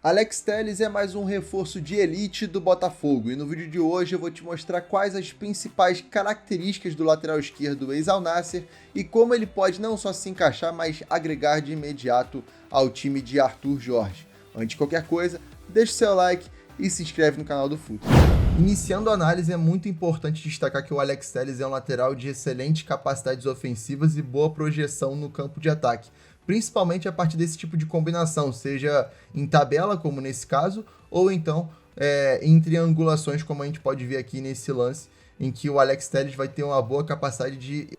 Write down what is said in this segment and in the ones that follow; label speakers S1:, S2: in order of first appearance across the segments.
S1: Alex Telles é mais um reforço de elite do Botafogo, e no vídeo de hoje eu vou te mostrar quais as principais características do lateral esquerdo ex-Al Nassr e como ele pode não só se encaixar, mas agregar de imediato ao time de Arthur Jorge. Antes de qualquer coisa, deixa o seu like e se inscreve no canal do Fut. Iniciando a análise, é muito importante destacar que o Alex Telles é um lateral de excelentes capacidades ofensivas e boa projeção no campo de ataque, principalmente a partir desse tipo de combinação, seja em tabela, como nesse caso, ou então em triangulações, como a gente pode ver aqui nesse lance, em que o Alex Telles vai ter uma boa capacidade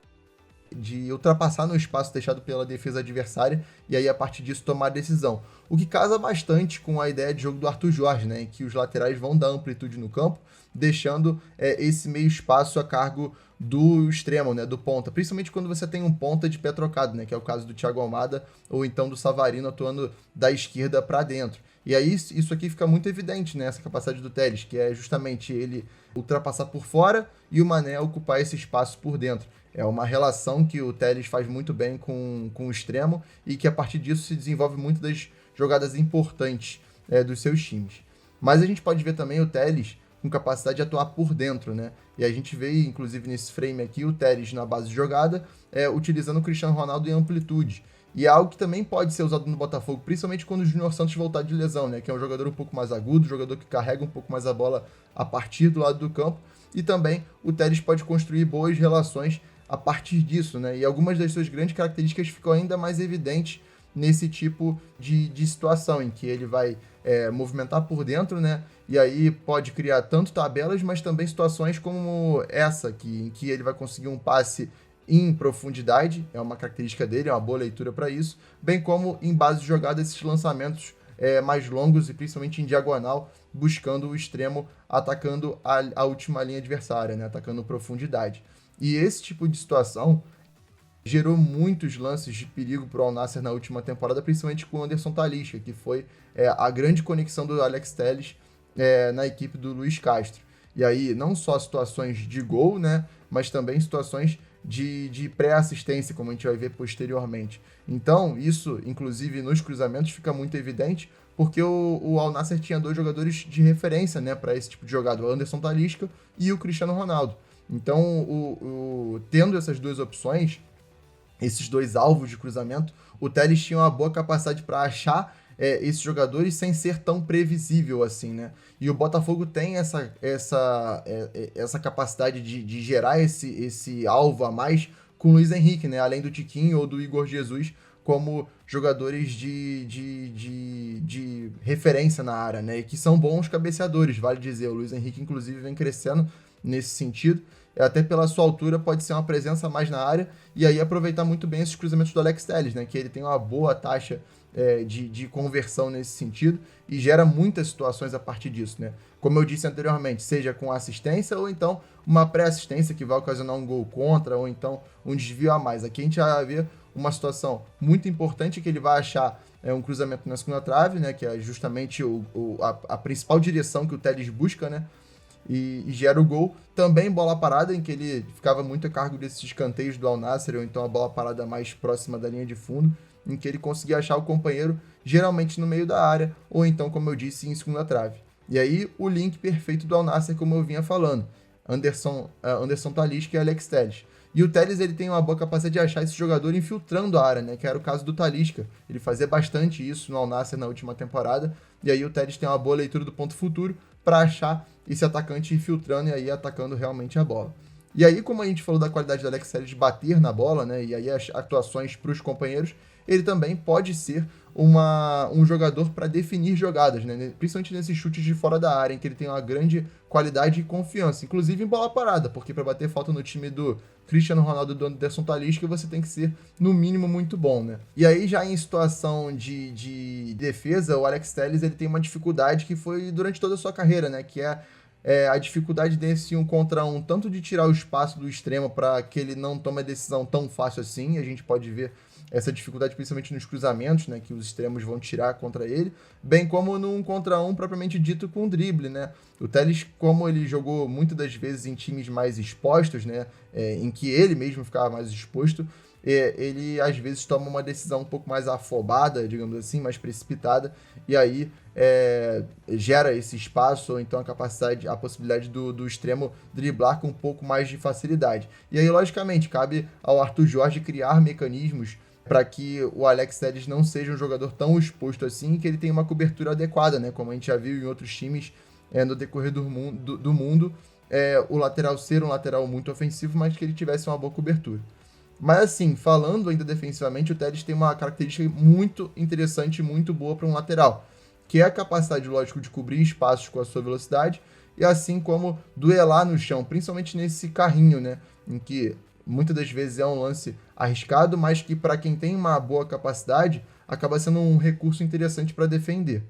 S1: de ultrapassar no espaço deixado pela defesa adversária e aí a partir disso tomar a decisão. O que casa bastante com a ideia de jogo do Arthur Jorge, né, em que os laterais vão dar amplitude no campo, deixando esse meio espaço a cargo do extremo, né, do ponta, principalmente quando você tem um ponta de pé trocado, né, que é o caso do Thiago Almada ou então do Savarino atuando da esquerda para dentro. E aí isso aqui fica muito evidente, né, essa capacidade do Telles, que é justamente ele ultrapassar por fora e o Mané ocupar esse espaço por dentro. É uma relação que o Telles faz muito bem com o extremo e que a partir disso se desenvolve muito das jogadas importantes dos seus times. Mas a gente pode ver também o Telles com capacidade de atuar por dentro, né? E a gente vê, inclusive nesse frame aqui, o Telles na base de jogada, utilizando o Cristiano Ronaldo em amplitude. E é algo que também pode ser usado no Botafogo, principalmente quando o Júnior Santos voltar de lesão, né? Que é um jogador um pouco mais agudo, jogador que carrega um pouco mais a bola a partir do lado do campo. E também o Telles pode construir boas relações a partir disso, né? E algumas das suas grandes características ficam ainda mais evidentes nesse tipo de situação, em que ele vai movimentar por dentro, né? E aí pode criar tanto tabelas, mas também situações como essa aqui, em que ele vai conseguir um passe em profundidade, é uma característica dele, é uma boa leitura para isso, bem como em base de jogada esses lançamentos mais longos e principalmente em diagonal, buscando o extremo, atacando a última linha adversária, né? Atacando profundidade. E esse tipo de situação gerou muitos lances de perigo para o Al Nassr na última temporada, principalmente com o Anderson Talisca, que foi a grande conexão do Alex Telles na equipe do Luiz Castro. E aí, não só situações de gol, né, mas também situações de pré-assistência, como a gente vai ver posteriormente. Então, isso, inclusive, nos cruzamentos fica muito evidente, porque o Al Nassr tinha dois jogadores de referência, né, para esse tipo de jogada, o Anderson Talisca e o Cristiano Ronaldo. Então, tendo essas duas opções, esses dois alvos de cruzamento, o Telles tinha uma boa capacidade para achar esses jogadores sem ser tão previsível assim, né? E o Botafogo tem essa capacidade de gerar esse alvo a mais com o Luiz Henrique, né? Além do Tiquinho ou do Igor Jesus como jogadores de referência na área, né? E que são bons cabeceadores, vale dizer. O Luiz Henrique, inclusive, vem crescendo nesse sentido. Até pela sua altura pode ser uma presença mais na área e aí aproveitar muito bem esses cruzamentos do Alex Telles, né? Que ele tem uma boa taxa de conversão nesse sentido e gera muitas situações a partir disso, né? Como eu disse anteriormente, seja com assistência ou então uma pré-assistência que vai ocasionar um gol contra ou então um desvio a mais. Aqui a gente vai ver uma situação muito importante que ele vai achar um cruzamento na segunda trave, né? Que é justamente a principal direção que o Telles busca, né? E gera o gol. Também bola parada, em que ele ficava muito a cargo desses escanteios do Al Nassr, ou então a bola parada mais próxima da linha de fundo, em que ele conseguia achar o companheiro, geralmente no meio da área, ou então, como eu disse, em segunda trave. E aí, o link perfeito do Al Nassr, como eu vinha falando, Anderson Talisca e Alex Telles. E o Telles ele tem uma boa capacidade de achar esse jogador infiltrando a área, né? Que era o caso do Talisca. Ele fazia bastante isso no Al Nassr na última temporada. E aí o Telles tem uma boa leitura do ponto futuro para achar esse atacante infiltrando e aí atacando realmente a bola. E aí, como a gente falou da qualidade do Alex Telles de bater na bola, né? E aí as atuações para os companheiros, ele também pode ser um jogador para definir jogadas, né? Principalmente nesses chutes de fora da área, em que ele tem uma grande qualidade e confiança, inclusive em bola parada, porque para bater falta no time do Cristiano Ronaldo e do Anderson Talisca, você tem que ser, no mínimo, muito bom, né? E aí, já em situação de defesa, o Alex Telles ele tem uma dificuldade que foi durante toda a sua carreira, né? Que é a dificuldade desse 1 contra 1, tanto de tirar o espaço do extremo para que ele não tome a decisão tão fácil assim, a gente pode ver essa dificuldade principalmente nos cruzamentos, né, que os extremos vão tirar contra ele, bem como no 1 contra 1 propriamente dito com drible, né. O Telles, como ele jogou muitas das vezes em times mais expostos, né, em que ele mesmo ficava mais exposto, ele às vezes toma uma decisão um pouco mais afobada, digamos assim, mais precipitada, e aí gera esse espaço, ou então a possibilidade do extremo driblar com um pouco mais de facilidade. E aí, logicamente, cabe ao Arthur Jorge criar mecanismos para que o Alex Telles não seja um jogador tão exposto assim e que ele tenha uma cobertura adequada, né? Como a gente já viu em outros times no decorrer do mundo, o lateral ser um lateral muito ofensivo, mas que ele tivesse uma boa cobertura. Mas assim, falando ainda defensivamente, o Telles tem uma característica muito interessante e muito boa para um lateral, que é a capacidade, lógico, de cobrir espaços com a sua velocidade e assim como duelar no chão, principalmente nesse carrinho, né? Em que muitas das vezes é um lance arriscado, mas que para quem tem uma boa capacidade, acaba sendo um recurso interessante para defender.